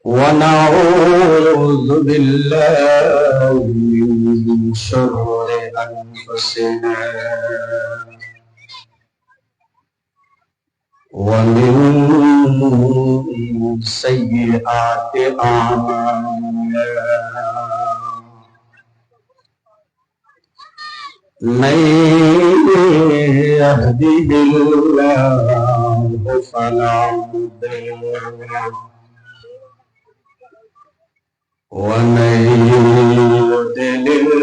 ونعوذ بالله من شرور أنفسنا ومن سيئات أعمالنا من يهده الله فلا مضل له ومن يضلله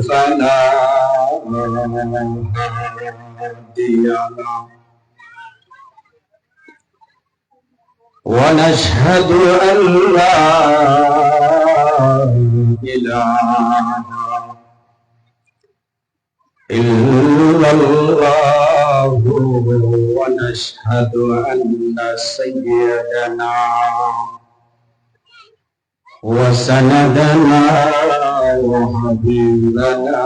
فلا هادي له ونشهد أن لا إله إلا الله ونشهد أن سيدنا وسندنا وحبيبنا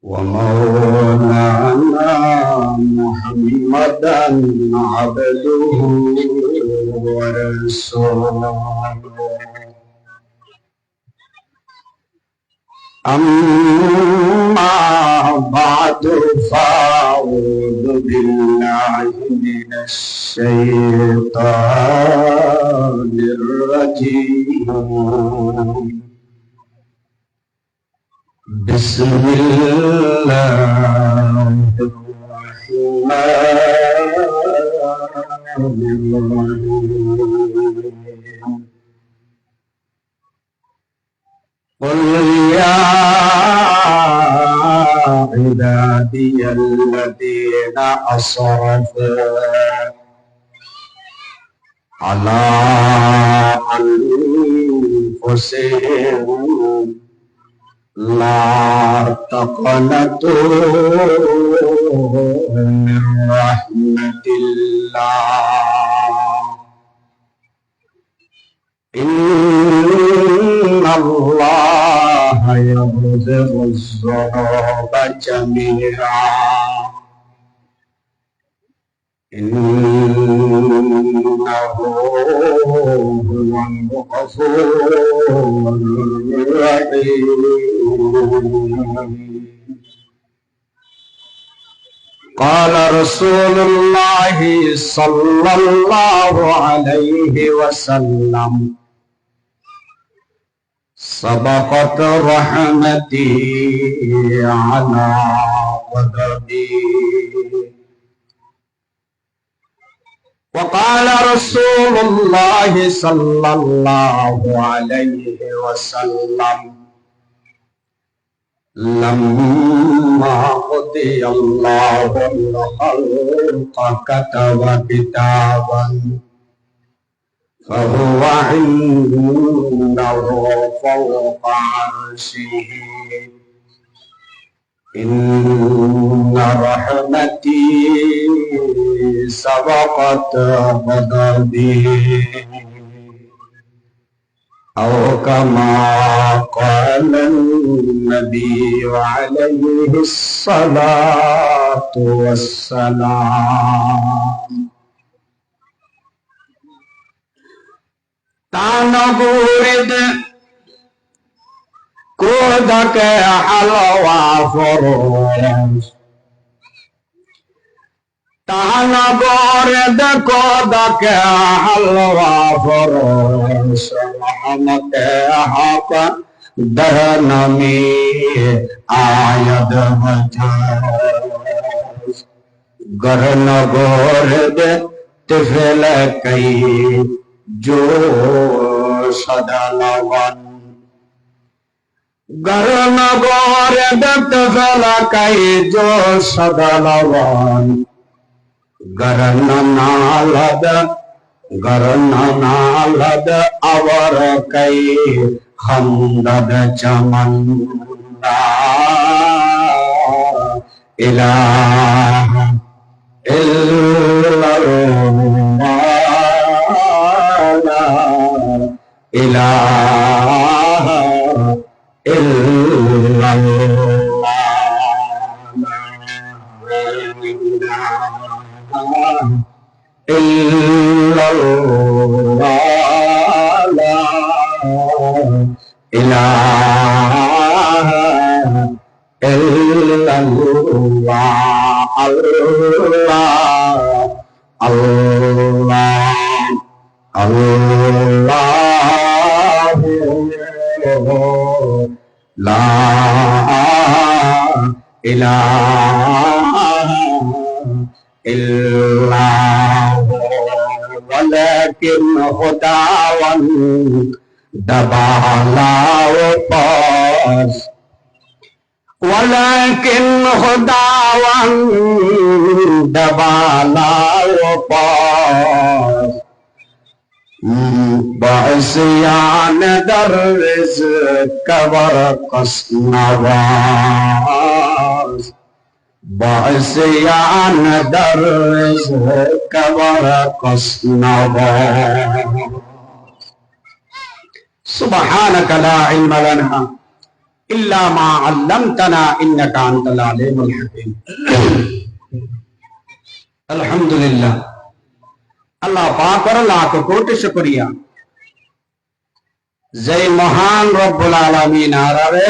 ومولانا محمدا عبده ورسوله أما بعد فأعوذ بالله من الشيطان الرجيم بسم الله الرحمن الرحيم قل يا عبادي الذين أسرفوا على أنفسهم لا تقنطوا من رحمة الله إن الله يبسط الذنوب جميعا إنه هو الغفور الرحيم قال رسول الله صلى الله عليه وسلم سبقت رحمتي على غضبي وقال رسول الله صلى الله عليه وسلم لما قضي الله الخلق كتب كتابا فهو عنده فوق عرشه إن رحمتي سبقت غضبي أو كما قال النبي عليه الصلاة والسلام تنبورد كودك حلوى فروش تنبورد كودك حلوى فروش رحمك حق درنمي آيد مجاز گرن گورد تفل کئی جو سدالوان گرن گورد تفل کئی جو سدالوان گرن نالد اور کئی خندد چمن إله إلا الله لا ইলাহা ইল্লাল্লাহ ইল্লাল্লাহ লা ইলাহা ইল্লাল্লাহ আল্লাহ আল্লাহ আল্লাহু লা ইলাহা ইল্লাহু ওয়ালাকিন হুদাওয়ান দাবালাও পাস ওয়ালাকিন হুদাওয়ান দাবালাও পাস বাসিয়ান দর রিজক বরকস নওয়াজ বাসিয়ান দর রিজক বরকস নওয়াজ সুবহানাকা লা ইলমা লানা ইল্লা মা আল্লামতানা ইন্নাকা আনতাল আলিমুল হাকীম আলহামদুলিল্লাহ আল্লাহ পাকের লাখ কোটি শুকরিয়া যে মহান রব্বুল আলামিন আরারে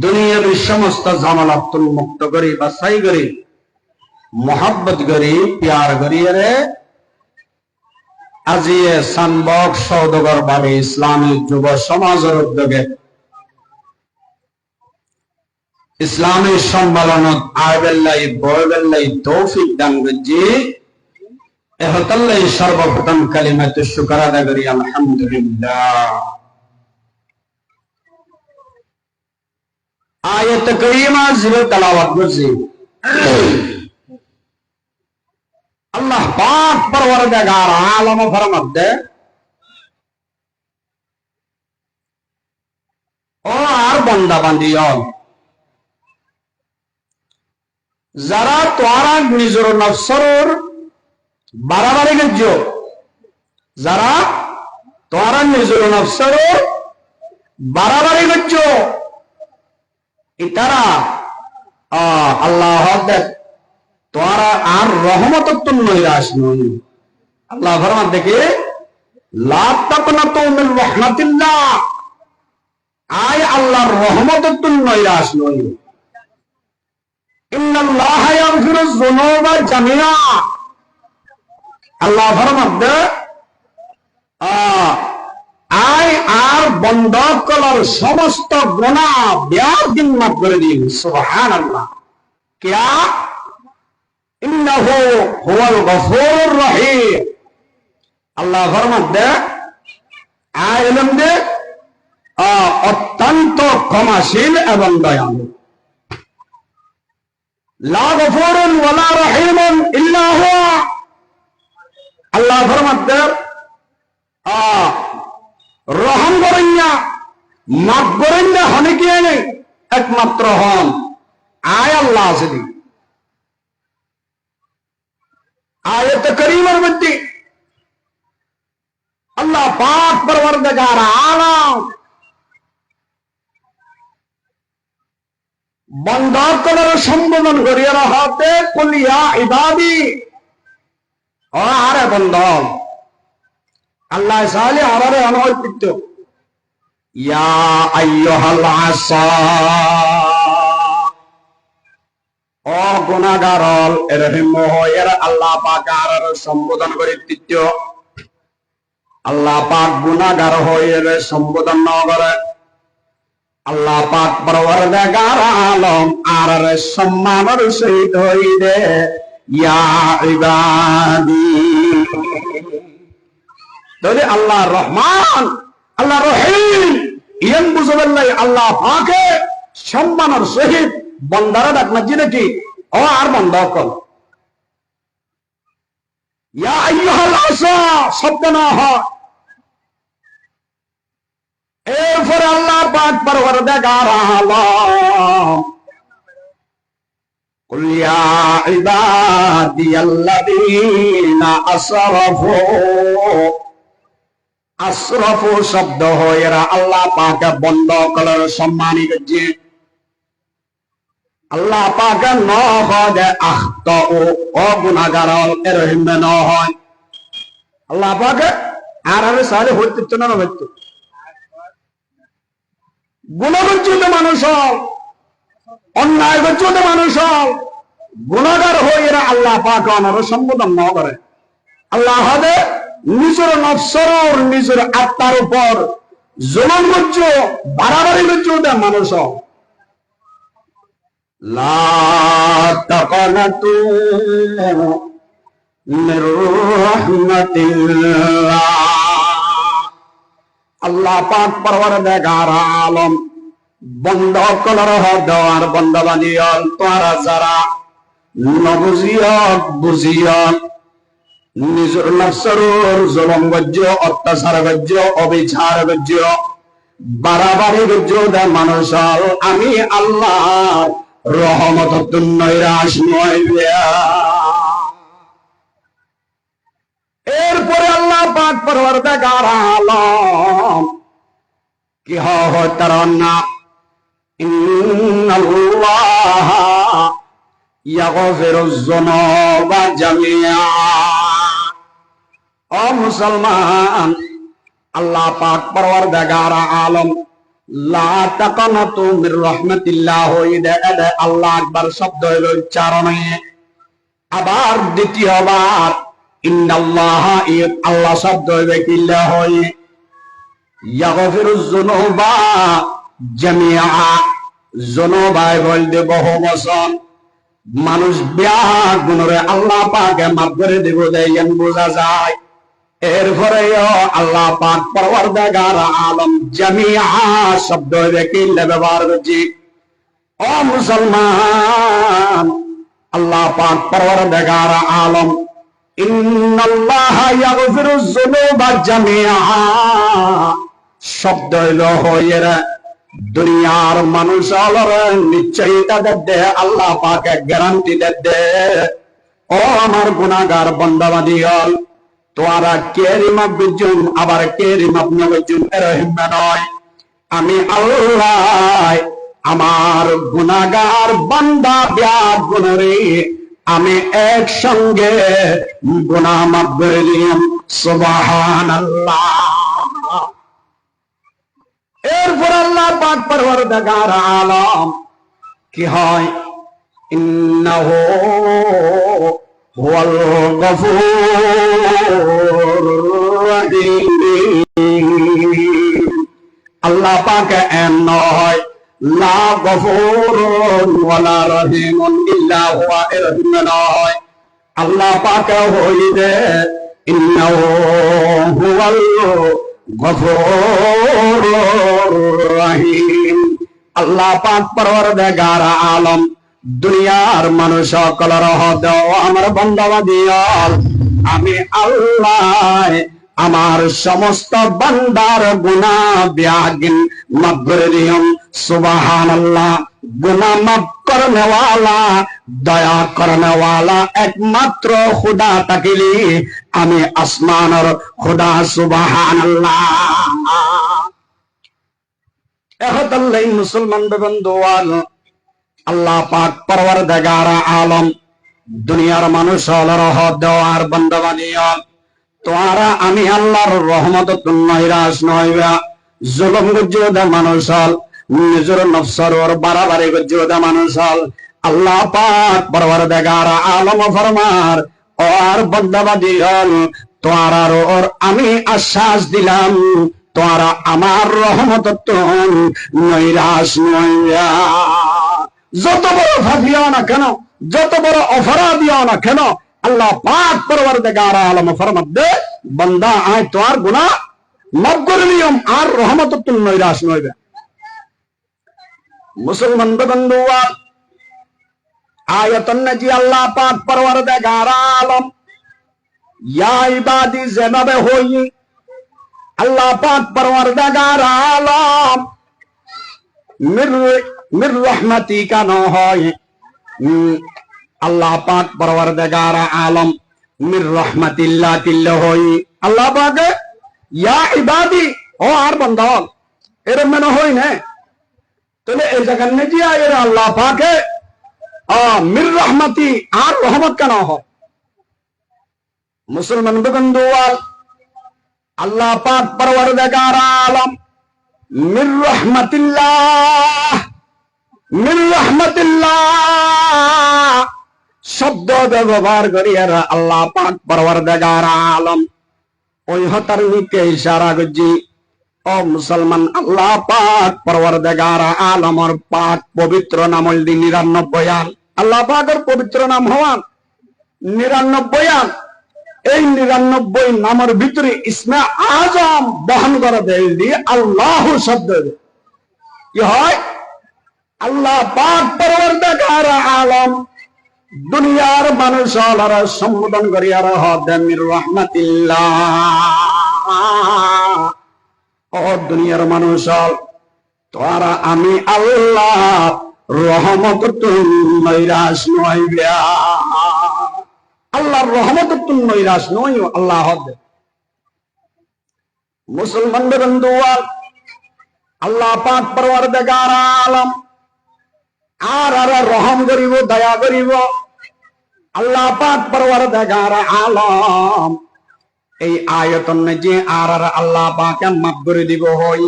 দুনিয়ার সমস্ত জামালাতুল মুক্ত করি বাছাই করি মোহাব্বত করি প্যার করি রে আজিয়ে সানবক সৌদগর বাড়ি ইসলামী যুব সমাজের উদ্যোগে ইসলামী সম্মেলনত আয়বেল্লাই বয়বেল্লাই তৌফিক দান করছি এহতাল্লাই সর্বপ্রথম কালিমাতে শুকর আদায় করি আলহামদুলিল্লাহ। আয়াত কারিমা জিবে তেলাওয়াত করছি আল্লাহ পাক পরওয়ারদিগার আলম ফরমাতে ও আর বান্দা বান্দিয়ন যারা তোরা নিজের নফসর বাড়াবাড়ি গেছ যারা তোরা নিজের নফসর বাড়াবাড়ি গেছ ইতারা আল্লাহ দেখ তোরা আর রহমত নৈরাশ নই আল্লাহ ফরমান দেখে লা তাকনাতু মিন রাহমাতিল্লাহ আয় আল্লাহর রহমত নৈরাশ নই ইন্নাল্লাহা ইয়াগফিরুয যুনুবা জামিআ আল্লাহ ফরমান দে আয় আর বন্ধ করার সমস্ত গুনাহ ব্যাধিন মাফ করে দিন সুবহানাল্লাহ কিয়া ইন্নাহু হুয়াল গফুরুর রহিম আল্লাহ ফরমান দে আয় এলম দে অত্যন্ত ক্ষমাশীল এবং দয়ালু লা গফুরুন ওয়ালা রহিমুন ইল্লা হুয়া আল্লাহ ফরমান দে রহম করেন না মাফ করেন না হনে কি নেই একমাত্র হন আয় আল্লাহ আছে আয়াত কারীমার মধ্যে আল্লাহ পাক পরওয়ারদিগার আলম বান্দা করার সম্বোধন করিয়া রাখতে কুল ইয়া ইবাদি ও আরে বান্দা আল্লাহ সালে আমারে অনর্পিত ইয়া আইয়ুহাল আসা ও গুনাহগারল রহিম এর আল্লাহ পাক আর সম্বোধন করে তৃতীয় আল্লাহ পাক গুনাহগার হয়ে সম্বোধন ন করে আল্লাহ পাক পরওয়ারদিগার আলম আর সম্মানের সহিত হইবে ইয়া ইবাদি তাহলে আল্লাহ রহমান আল্লাহ রহিম ইয়ান বুঝবেন আল্লাহ পাকে সম্মানের সহিত বন্দারা ডাক না জিনে কি ও আর বন্দা কল ইয়া আইয়ুহাল আসা শব্দ না হয় এরপরে আল্লাহ পাক পরওয়ারদিগার আলম কুল ইয়া ইবাদিয়াল্লাযীনা আসরাফু আশরাফু শব্দ হয়েরা আল্লাহ পাকে বন্ধ করার সম্মানী করছে। আল্লাহ পাকে ন হয় আখত ও গুনাহগার এরহিম ন হয় আল্লাহ পাকে আর আরে সালে হইতে না হইতো গুনাহ করছে মানুষ, অন্যায় করছে মানুষ, গুনাহগার হয়েরা আল্লাহ পাকে অনার সম্বোধন ন করে। আল্লাহ হবে নিজের নফসর নিজের আত্মার উপর জুলুম করছে, বাড়াবাড়ি করছে ওদের মানুষ। লা তাকানাতু মির রাহমাতিল্লাহ। আল্লাহ পাক পরওয়ারদিগার আলম বন্ধ করার দেওয়ার বন্ধবাদী তোরা যারা নবুজিয়ক বুঝিয়ক নিজের নফসর জুলুম গজ্য অত্যাচার গজ্য অবিচার গজ্য বাড়াবাড়ি গজ্য দে মানুষ আমি আল্লাহ রহমত নৈরাশ নয়। এরপরে আল্লাহ পাক পরওয়ারদিগার আলম কি হয় তার নাম ইন্নাল্লাহ ইয়াগফিরুজ যুনুবা জামিআ। ও মুসলমান, আল্লাহ পাক পরওয়ারদিগার আলম লা তাকানাতু মির রাহমাতিল্লাহ আল্লাহ আকবার শব্দ হলো উচ্চারণে। আবার দ্বিতীয়বার ইন্নাল্লাহ আল্লাহ শব্দ হইবে কিল্লা হয় ইয়াগফিরুজ যুনুবা জামিআ। যুনুবায় বলতে বহু বচন, মানুষ বিয়া গুণরে আল্লাহ পাকে মাফ করে দেব দেন বোঝা যায়। এরপরে আল্লাহ পাক পরওয়ারদিগার আলম জামিআ শব্দ কিল্লা ব্যবহার করছি। ও মুসলমান, আল্লাহ পাক পরওয়ারদিগার আলম ইন্নাল্লাহ ইয়াগফিরুজ যুনুবা জামিআ শব্দ হইলো হইরা দুনিয়ার মানুষ নিশ্চয়ই তাদের দে আল্লাহ পাকে গ্যারান্টি দে ও আমার গুনাহগার বান্দাবাদী হল তোরা কেরি মাপ বিজুম আবার কেরি মাপ নবজুম এরহিম নয়। আমি আল্লাহ আমার গুনাহগার বান্দা ব্যাগ গুণরে আমি একসঙ্গে গুনাহ মাফ করে দিলাম। সুবহানাল্লাহ। এরপর আল্লাহ পাক পরওয়ারদিগার আলম কি হয় ইন্নাহু হুয়াল গফুরুর রহিম। আল্লাহ পাক এমন নয় লা গফুরুন ওয়ালা রহিমুন ইল্লা হুয়া এরহিম নয়। আল্লাহ পাক হইবে ইন্নাহু হুয়াল গফুরুর রহিম। আল্লাহ পাক পরওয়ারদিগার আলম দুনিয়ার মানুষ সকলের হদ আমার বান্দাবাদী আমি আল্লাহ আমার সমস্ত বান্দার গুনাহ বিয়াগিন মাফ করে দিও। সুবহানাল্লাহ। গুনাহ মাফ করনে ওয়ালা দয়া করনে ওয়ালা একমাত্র খুদা তাকিলি আমি আসমানের খুদা। সুবহানাল্লাহ। এহতাল্লাই মুসলমান বন্ধুয়াল, আল্লাহ পাক পরওয়ারদিগার আলম দুনিয়ার মানুষ হলর হদ দেওয়ার বান্দাবাদী তোরা আমি আল্লাহর রহমত নৈরাশ নইবা। জুলুম গজ্জুদা মানুষ হল নিজের নফসর বাড়াবাড়ি গজ্জুদা মানুষ হল আল্লাহ পাক পরওয়ারদিগার আলম ফরমার ও আর বান্দাবাদী হল তোরার ওর আমি আশ্বাস দিলাম তোরা আমার রহমত নৈরাশ নইবা। যত বড় ফাঁসিও না কেন, যত বড় অপরাধীও না কেন, আল্লাহ পাক পরওয়ারদিগার আলম ফরমাত দে বান্দা আয় তোর গুনাহ মাফ করে দিও আর রহমত নৈরাশ নইবে। মুসলমান বন্ধুরা, আয়াতুন নাজি আল্লাহ পাক পরওয়ারদিগার আলম ইয়া ইবাদি যেভাবে হই আল্লাহ পাক পরওয়ারদিগার আলম মির রহমতি কেন হয় আল্লাহ পাক পরওয়ারদিগার আলম মির রহমাতিল্লাহ তিল্লাহ হই। আল্লাহ পাক ইয়া ইবাদি, ও আর বান্দা এর মনে হই না। তাহলে এই জায়গায় নেজিয়া এর আল্লাহ পাকে মির রহমতি আর রহমত কেন হয়? মুসলমান বন্ধুয়াল, আল্লাহ পাক পরওয়ারদিগার আলম মির রহমতিল্লাহ, মির রহমতিল্লাহ শব্দ ব্যবহার করিয়া আল্লাহ পাক পরওয়ারদিগার আলম ওই হতার নিকে ইশারা করছি। ও মুসলমান, আল্লাহ পাক পরওয়ারদিগার আলমর পাক পবিত্র নামল দি 99 আন। আল্লাহ পাকের পবিত্র নাম হওয়ান 99 আন। এই 99 নামের ভিতরে ইসমে আজম বহন করে দেয় দিয়ে আল্লাহ শব্দ কি হয়? আল্লাহ পাক পরওয়ারদিগার আলম দুনিয়ার মানুষ আলারা সম্বোধন করিয়া মির রহমাতিল্লাহ। ও দুনিয়ার মানুষ, তোরা আমি আল্লাহ রহমত নৈরাশ নইবা। আল্লাহর রহমত নৈরাশ নই আল্লাহ। মুসলমান বন্ধুয়াল, আল্লাহ পাক পরওয়ারদিগার আলম আর রহম করিব, দয়া করিব। আল্লাহ পাক পরওয়ারদিগার আলম এই আয়াতন যে আর আল্লাহ পাকে মাফ করে দিব হই।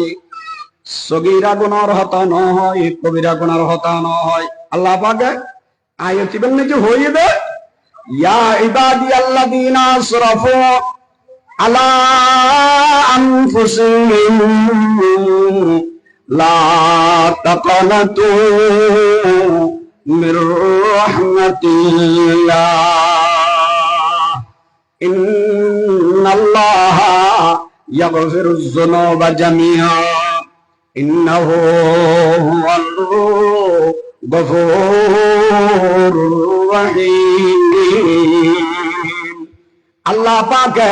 সগীরা গুনার হতা ন হয়, কবিরা গুনার হতা ন হয়। আল্লাহ পাকে আয়াত যে হইবে ইয়া ইবাদিয়াল্লাযীনা আসরাফু আলা আনফুসিহিম লা তাকনাতু মির রাহমাতিল্লাহ ইন্নাল্লাহা ইয়াগফিরুয যুনুবা জামিআ ইন্নাহু হুয়াল গফুরুর রহিম। আল্লাহ পাকে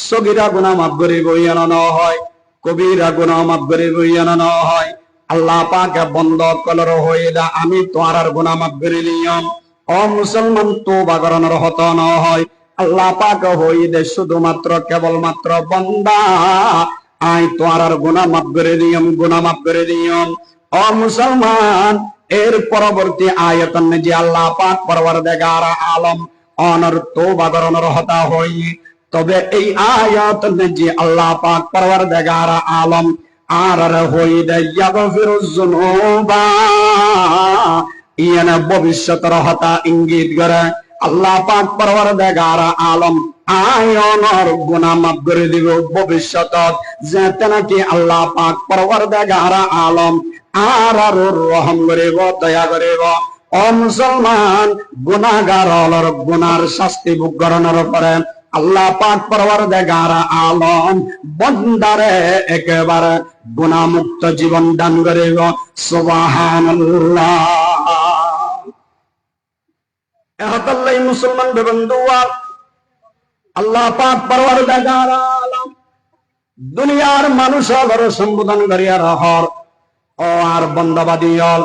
সগীরা গুনাহ মাফ করে বইয়ানো না হয়, কবিরা গুনাহ মাফ করে বইয়ানো না হয়। আল্লাহ পাকে বন্ধ কলর হয়ে দা আমি তোমার গুনাহ মাফ করে নিয়ম। ও মুসলমান, তওবা করানোর হত না হয়। আল্লাহ পাকে হয়ে দে শুধুমাত্র কেবলমাত্র বান্দা আই তোমার গুনাহ মাফ করে নিয়ম, গুনাহ মাফ করে নিয়ম। ও মুসলমান, এর পরবর্তী আয়াতন যে আল্লাহ পাক পরওয়ারদিগার আলম অনর তওবা করানোর হতা হই। তবে এই আয়াতন যে আল্লাহ পাক পরওয়ারদিগার আলম আর হইদে ইয়াগফিরুয যুনুবা ইয়ানা ভবিষ্যতের হতা ইঙ্গিত করে। আল্লাহ পাক পরওয়ারদিগার আলম আয়নর গুনাহ মাফ করে দিব ভবিষ্যতত, যাতে নাকি আল্লাহ পাক পরওয়ারদিগার আলম আর রহম করিব, দয়া করিব। ও মুসলমান, গুনাহগার হলর গুনার শাস্তি ভোগ করানোর পরে আল্লাহ পাক পরওয়ারদিগার আলম বান্দারে একেবারে গুনাহ মুক্ত জীবন দান করিব। সুবহানাল্লাহ। এহতাল্লাই মুসলমান বন্ধুয়াল, আল্লাহ পাক পরওয়ারদিগার আলম দুনিয়ার মানুষ হলর সম্বোধন করিয়া রহর ও আর বন্দাবাদী হল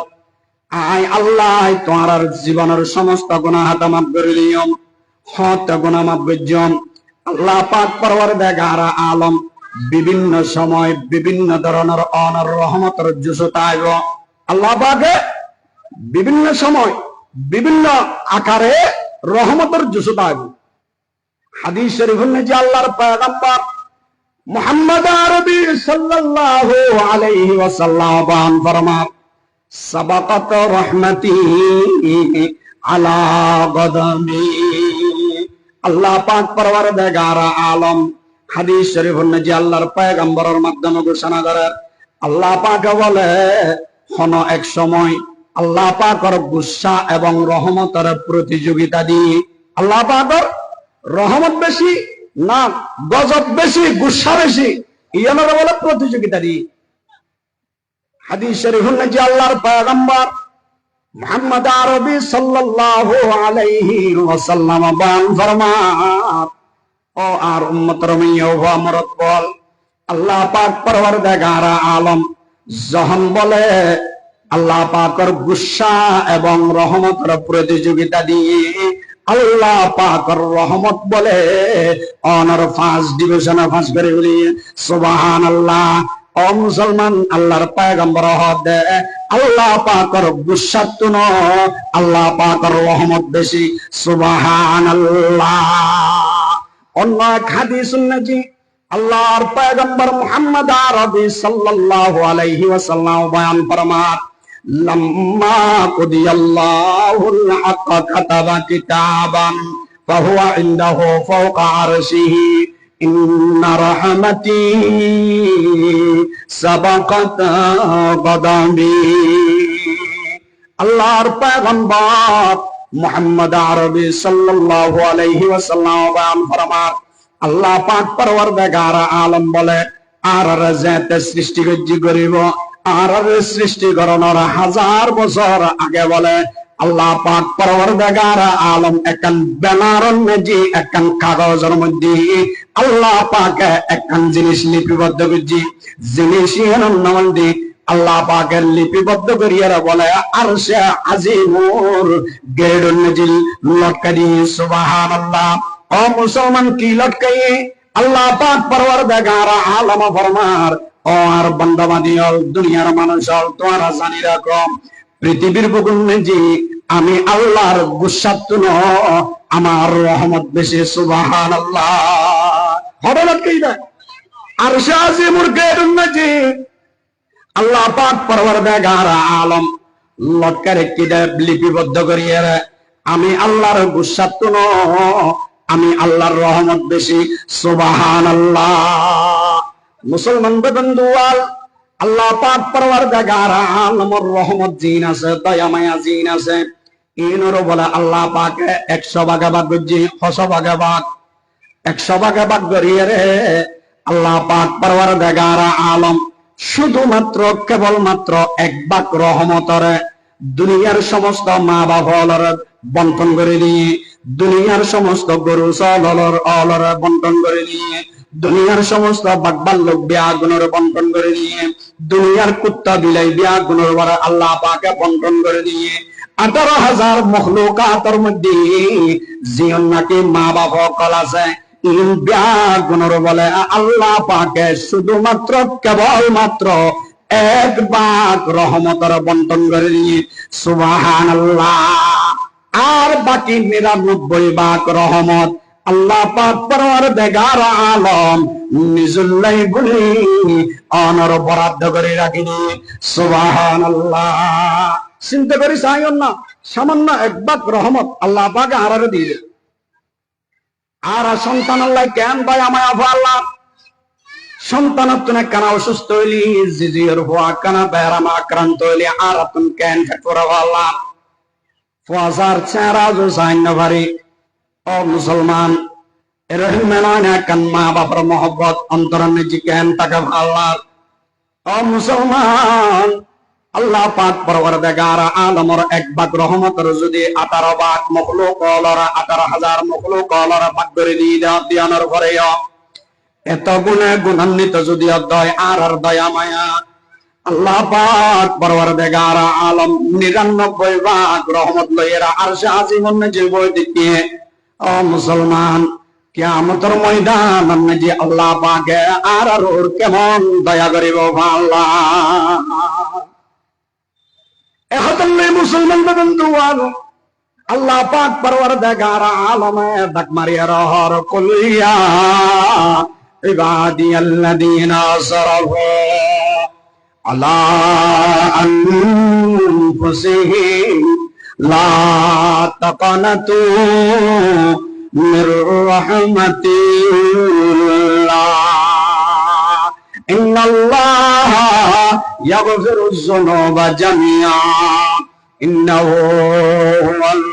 আই আল্লাহ তোমার জীবনের সমস্ত গুনাহ হাত মাফ করে দিয়ম, হত গুনাহ মাফ করজম। আল্লাহ পাক পরওয়ারদিগার আলম বিভিন্ন সময় বিভিন্ন ধরনের অনর রহমতের জুসুত আইব। আল্লাহ পাকে বিভিন্ন সময় বিভিন্ন আকারে রহমতের জুসুত আইব। হাদিস শরীফে যে আল্লাহর পয়গম্বর মুহাম্মদ আরবি সাল্লাল্লাহু আলাইহি ওয়াসাল্লাম বয়ান ফরমান সাবাকাত রাহমাতি আলা গদামি। আল্লাহ পাক পরওয়ারদিগার আলম হাদিস শরীফে যে আল্লাহর পয়গম্বরের মাধ্যমে ঘোষণা করে। আল্লাহ পাক বলে হন এক সময় আল্লাহ পাকের গুসা এবং রহমতের প্রতিযোগিতা দিয়ে আল্লাহ পাকের রহমত বেশি না গজব বেশি, গুসা বেশি, ইয়ানারা বলে প্রতিযোগিতা দিয়ে। হাদিস শরীফে যে আল্লাহর পয়গম্বর মুহাম্মদ আরবি সাল্লাল্লাহু আলাইহি ওয়াসাল্লাম বয়ান ফরমান ও আর উম্মতের মেয়ে ও আমরত বল আল্লাহ পাক পরওয়ারদিগার আলম যখন বলে আল্লাহ পাকের গুসা এবং রহমতের প্রতিযোগিতা দিয়ে আল্লাহ পাকের রহমত বলে অনার ফার্স্ট ডিভিশনে ফাঁস করে বলি সুবহানাল্লাহ। ও মুসলমান, আল্লাহর পয়গম্বর হদে আল্লাহ পাকের গুসাতুন, আল্লাহ পাকের রহমত বেশি সুবহানাল্লাহ। অন্য এক হাদিস শুনছি, আল্লাহর পয়গম্বর মুহাম্মদ আরবি সাল্লাল্লাহু আলাইহি ওয়াসাল্লাম বয়ান ফরমান, লাম্মা কুদিয়াল্লাহুল হক কাতাবা কিতাবান ফাহুয়া ইনদাহু ফাওকা আরশিহি ইন্না রাহমাতি সাবাকাত গাদাবি। আল্লাহর পয়গম্বর মুহাম্মদ আরবি সাল্লাল্লাহু আলাইহি ওয়াসাল্লাম বয়ান ফরমান, আল্লাহ পাক পরওয়ারদিগার আলম বলে আর যেতে সৃষ্টি করিব আর সৃষ্টি করানোর 1000 বছর আগে বলে আল্লাহ পাক পরওয়ারদিগার আলম একখান ব্যানারের মধ্যে একখান কাগজের মধ্যে আল্লাহ পাক একখান জিনিস লিপিবদ্ধ করছি। জিনিসের নাম দি আল্লাহ পাকের লিপিবদ্ধ করিয়া বলে আরশে আজিমুর গেড়ুন নজিল লটকাদি সুবহানাল্লাহ। ও মুসলমান, কি লটকাই? আল্লাহ পাক পরওয়ারদিগার আলম ফরমার, ও আর বান্দাবাদী হল দুনিয়ার মানুষ হল, তোমরা জানি রাখো পৃথিবীর বুকুর যে আমি আল্লাহর গুসাতুন, আমার রহমত বেশি সুবহানাল্লাহ। হবে লটকাই দেয় আরশে আজিমুর গেড়ুন নজিল আল্লাহ পাক পরওয়ারদিগার আলম লটকারে কি দেয় লিপিবদ্ধ করিয়া আমি আল্লাহর গুসাতুন, আমি আল্লাহর রহমত বেশি সুবহানাল্লাহ। মুসলমান বন্ধুয়াল, আল্লাহ পাক পরওয়ারদিগার আলমের রহমত জিন আছে, দয়া মায়া জিন আছে। ইনর বলে আল্লাহ পাকে 100 ভাগে ভাগ করছি, 100 ভাগে ভাগ 100 ভাগে ভাগ করিয়ে রে আল্লাহ পাক পরওয়ারদিগার আলম শুধুমাত্র কেবলমাত্র 1 ভাগ রহমতরে দুনিয়ার সমস্ত মা বাবার বন্টন করে দিয়ে, দুনিয়ার সমস্ত গরু ছাগলের অলর বন্টন করে দিয়ে, দুনিয়ার সমস্ত বাকবাল্যক বিয়াগুনের বন্টন করে দিয়ে, দুনিয়ার কুত্তা বিলাই বিয়াগুনের বড় আল্লাহ পাকে বন্টন করে দিয়ে 18,000 মখলুকাতের মধ্যে জিয়ন নাকি মা বাপ কল আছে বিয়াগুনের বলে আল্লাহ পাকে শুধুমাত্র কেবলমাত্র 1 ভাগ রহমতের বন্টন করে দিয়ে সুবহানাল্লাহ। আর বাকি 99 ভাগ রহমত আল্লাহ পাক পরওয়ারদিগার আলম নিজুল্লাহ বলি অনর বরাদ্দ করে রাখিনি সুবহানাল্লাহ। চিন্তা করি চাইও না, সামান্য 1 ভাগ রহমত আল্লাহ পাক আরারে দিয়ে আর সন্তান আল্লাহ কেন ভাই আমায় আল্লাহ সন্তান তুমি কেন অসুস্থ হইলি, জিজির হওয়া কেন বেরাম আক্রান্ত হইলি আর তুমি কেন ঠাকুরা আল্লাহ ফাজার চেহারা যে সাইন ভারি। ও মুসলমান, এরকম মেলায় কেন মা বাবার মহব্বত অন্তরণে জি কেন তাকে আল্লাহ। ও মুসলমান, আল্লাহ পাক পরওয়ারদিগার আলমের 1 ভাগ রহমতের যদি 18 ভাগ মখলুক অলরা 18,000 মখলুক অলরা ভাগ করে দিয়ে দিয়ানোর পরে এত গুণে গুণান্বিত যদি দয় আর দয়া মায়া আল্লাহ পাক পরওয়ারদিগার আলম 99 ভাগ রহমত লইয়েরা আরশে আজিমুন নজিল বই দেখিয়ে। ও মুসলমান, কিয়ামতের ময়দান নজি আল্লাহ পাকে আর ওর কেমন দয়া করিব আল্লাহ। এখন মুসলমান বন্ধুয়াল, আল্লাহ পাক পরওয়ারদিগার আলমে ডাক মারিয়া রহর কুলিয়া ইবাদিয়াল্লাযীনা আসরাফু আলা আনফুসিহিম লা তাকানাতু মির রাহমাতিল্লাহ ইন্নাল্লাহা ইয়াগফিরুয যুনুবা জামিআ ইন্নাহু হুয়াল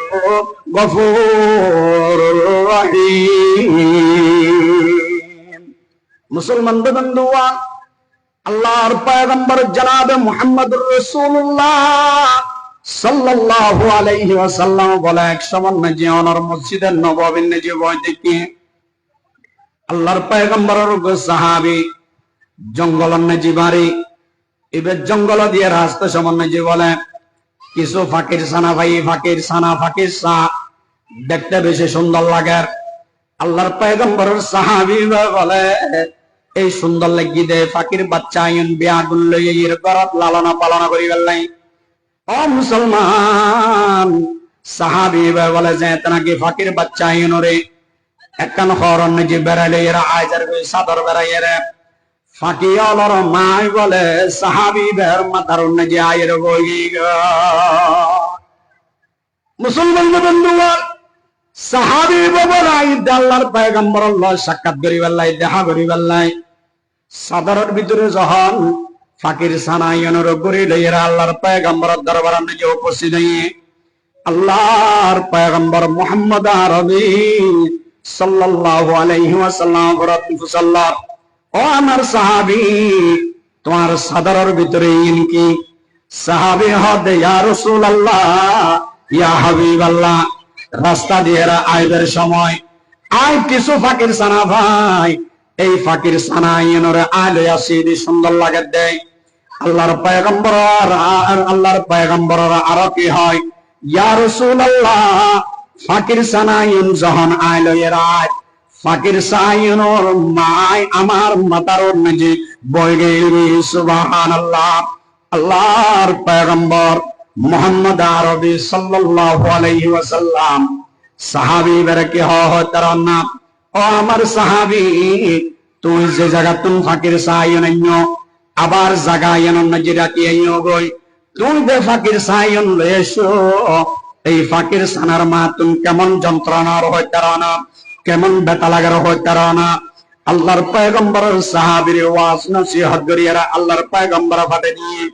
গফুরুর রহিম। মুসলমান বন্ধুগণ, আল্লাহর পয়গম্বর জনাবে মুহাম্মদুর রাসূলুল্লাহ সাল্লাল্লাহু আলাইহি ওয়াসাল্লাম বলে এক সময় জিয়ানোর মসজিদের নববীর নিচে বইতে কি আল্লাহর পয়গম্বরের সাহাবী জঙ্গলের নিচে বাড়ি এবার জঙ্গল দিয়ে রাস্তা সামান্য যে বলে কিছু ফাকির সানা ভাই ফাকির সানা ফাকির সা দেখতে বেশি সুন্দর লাগে। আল্লাহর পয়গম্বরের সাহাবী বলে এই সুন্দর লাগি দে ফাকির বাচ্চা আইন বিয়াগুন লইয়ে এর ঘরত লালনা পালনা করি গেলাই। ও মুসলমান, সাহাবী বলে যে নাকি ফাকির বাচ্চা আইন রে একখান হরণ যে বেড়াইলে এরা আইজার সাদর বেড়াই এরা ফাঁকি অলর মাই বলে সাহাবী বের মাথার যে আয়ের বই মুসলমান বন্ধু সাহাবী বলাই আল্লাহর পয়গম্বর আল্লাহ সাক্ষাৎ করি বেল্লাই দেখা করি বেল্লাই সাদরের ভিতরে যখন ফাকির সানাইয়নের গড়ি লইয়েরা আল্লাহর পয়গম্বরের দরবারে নিজে উপস্থিত হয়ে আল্লাহর পয়গম্বর মুহাম্মদ আরবি সাল্লাল্লাহু আলাইহি ওয়াসাল্লাম ফরমায় ও আমার সাহাবী তোমার সাদরের ভিতরে ইনকি সাহাবী হদে ইয়া রাসূলুল্লাহ ইয়া হাবিবাল্লাহ রাস্তা দিয়ে আইবের সময় আই কিছু ফাকির সানা ভাই এই ফাকির সানা ইনরে আলে আসি সুন্দর লাগে দেয় আল্লাহর পয়গম্বর আল্লাহর পয়গম্বর আর কি হয় ইয়া রাসূলুল্লাহ ফাকির সানা ইন যখন আইলো এরা ফাকির সাইয়ুনর মাই আমার মাতার নজি বই গেলি সুবহানাল্লাহ। আল্লাহর পয়গম্বর মুহাম্মদ আরবি সাল্লাল্লাহু আলাইহি ওয়াসাল্লাম সাহাবী বেরকে হতরানা ও আমার সাহাবী তুই যে জায়গা তুম ফাকির সাইয়ুন আবার জায়গা এন নজি রাখি আইও গই তুই দে ফাকির সাইয়ুন লেসো এই ফাকির সানার মা তুমি কেমন যন্ত্রণার হতরানা কেমন বেতা লাগার হইতারানা আল্লাহর পয়গম্বরের সাহাবীর ওয়াজ নসিহত করিয়া আল্লাহর পয়গম্বর ফাটে দিয়ে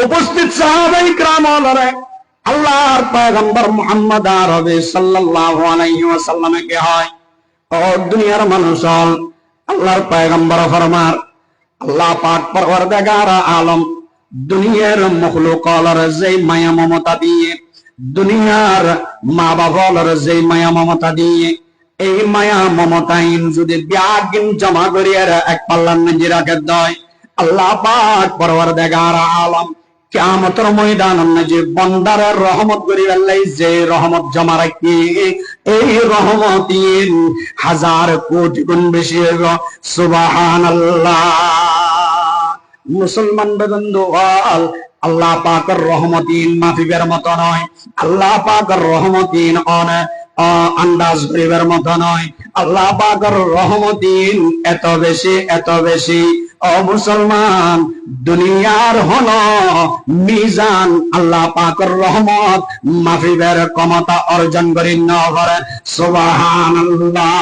উপস্থিত সাহাবায়ে کرام হলরে আল্লাহর পয়গম্বর মুহাম্মদ আরবি সাল্লাল্লাহু আলাইহি ওয়াসাল্লামে কে হয় ও দুনিয়ার মানুষ হল আল্লাহর পয়গম্বর ফরমার আল্লাহ পাক পরওয়ারদিগার আলম দুনিয়ার মখলুকালর যে মায়া মমতা দিয়ে দুনিয়ার মা বাবার যে মায়া মমতা দিয়ে এই মায়া মমতাইন যদি ব্যাগিন জমা করিয়া এক পাল্লার নজি রাখে দেয় আল্লাহ পাক পরওয়ারদিগার আলম কিয়ামতের ময়দান নজি বান্দার রহমত করিয়া আল্লাহ যে রহমত জমা রাখি এই রহমতিন হাজার কোটি গুণ বেশি হবে সুবহানাল্লাহ। মুসলমান বন্ধু হল আল্লাহ পাকের রহমতিন মাফিবের মতো নয়, আল্লাহ পাকের রহমতিন আন্দাজ করিবার মতো নয়, আল্লাহ পাকের রহমতিন এত বেশি ও মুসলমান দুনিয়ার হল মিজান আল্লাহ পাকের রহমত মাফিবের ক্ষমতা অর্জন করি ন করে সুবহানাল্লাহ।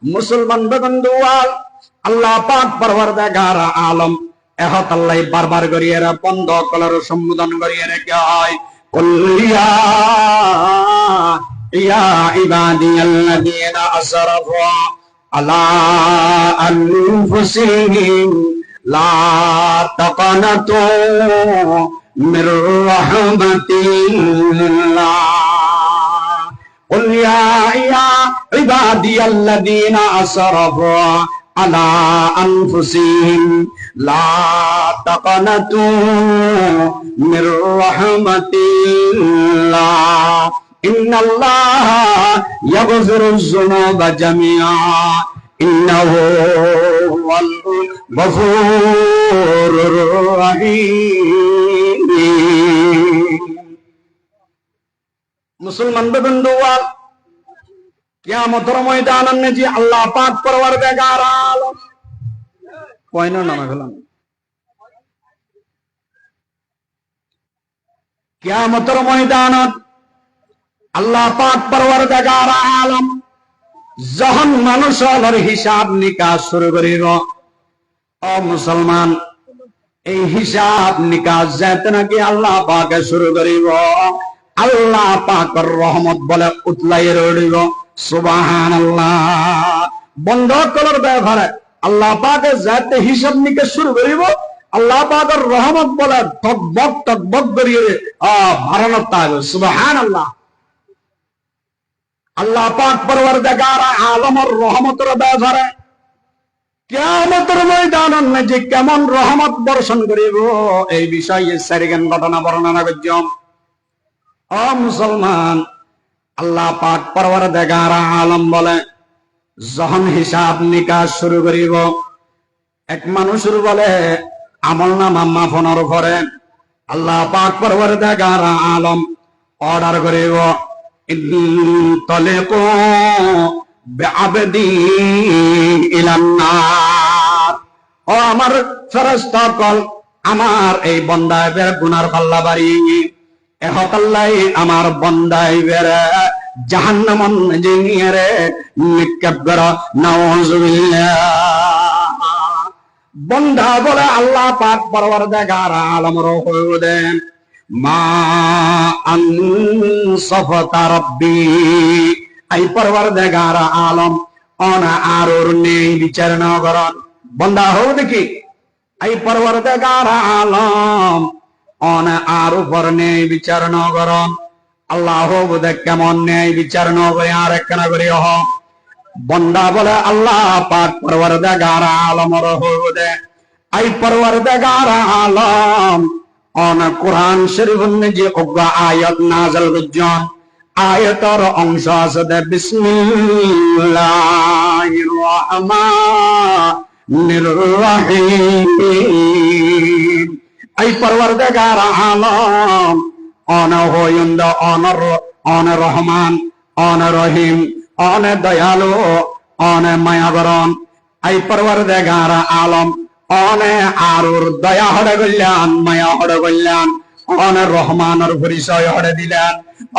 মুসলমান বন্ধু আল্লাহ পাক পরওয়ারদিগার আলম এহত আল্লাহ বারবার করিয়ে বন্ধ কলার সম্বোধন করিয়ে রেখে হয় কুল্লিয়া ইয়া ইবাদিয়াল্লাযীনা আসরাফু আলা আনফুসিহিম লা তাকানাতু মির রাহমাতিল্লাহ কুল ইয়া ইবাদিয়াল্লাযীনা আসরাফু আলা আনফুসিহিম লা তাকানাতু মির রাহমাতিল্লাহ ইন্নাল্লাহা ইয়াগফিরুয যুনুবা জামিআ ইন্নাহু হুয়াল গফুরুর রহিম। মুসলমান বন্ধু কিয়ামতের ময়দানে নজি আল্লাহ পাক পরওয়ারদিগার আলম কয়না নামা গেলাম কিয়ামতের ময়দানত আল্লাহ পাক পরওয়ারদিগার আলম যখন মানুষের হিসাব নিকাশ শুরু করিব ও মুসলমান এই হিসাব নিকাশ যেতে নাকি আল্লাহ পাকে শুরু করিব আল্লাহ পাকের রহমত বলে উতলাইয়ে রইব সুবহানাল্লাহ। বন্ধ করার ব্যাপারে আল্লাহ পাকে যাতে হিসাব নিকাশ শুরু করিব আল্লাহ পাকের রহমত বলে টকবক করিয়ে ভারানত থাকবে সুবহানাল্লাহ। আল্লাহ পাক পরওয়ারদিগার আলমের রহমতের ব্যাপারে কিয়ামতের ময়দানে যে কেমন রহমত বর্ষণ করিব এই বিষয়ে সারিগান ঘটনা বর্ণনা করলাম। ও মুসলমান আল্লাহ পাক পরওয়ারদিগার আলম বলে যখন হিসাব নিকাশ শুরু করিব এক মানুষের বলে আমল নামা মাফনের উপরে আল্লাহ পাক পরওয়ারদিগার আলম অর্ডার করিব ইনতালিকু বিআবদি ইলান নার। ও আমার ফেরেশতাগণ, আমার এই বান্দায়ের গুনার পাল্লা বাড়ি এহতাল্লাই আমার বান্দায়ের জাহান্নামন জিনিয়ারে নিক্ষেপ করা নাউযুবিল্লাহ। বান্দা বলে আল্লাহ পাক পরওয়ারদিগার আলমের হুকুমে মা আনসাফতা রাব্বি, আই পরওয়ারদিগার আলম অনা আরুর নেই বিচার না করন। বান্দা হও দেখি আই পরওয়ারদিগার আলম অনা আর উপর নেই বিচার না করন। আল্লাহ বুঝে কেমন নেই বিচার না করে আর একখানা করি হ। বান্দা বলে আল্লাহ পাক পরওয়ারদিগার আলমের হুকুমে আই পরওয়ারদিগার আলম অন কোরআন শরীফ যে অজ্ঞা আয়াত নাযিল করছেন আয়াতের অংশ আছে দে বিসমিল্লাহির রহমানির রহিম। এই পরওয়ারদিগার আলম অন হইন্দ অন রহমান অন রহিম অন দয়ালু অন মায়াবরণ। এই পরওয়ারদিগার আলম অনে আরুর দয়া হড়ে গল্যান মায়া হড়ে গল্যান অন রহমানের পরিচয় হড়ে দিলেন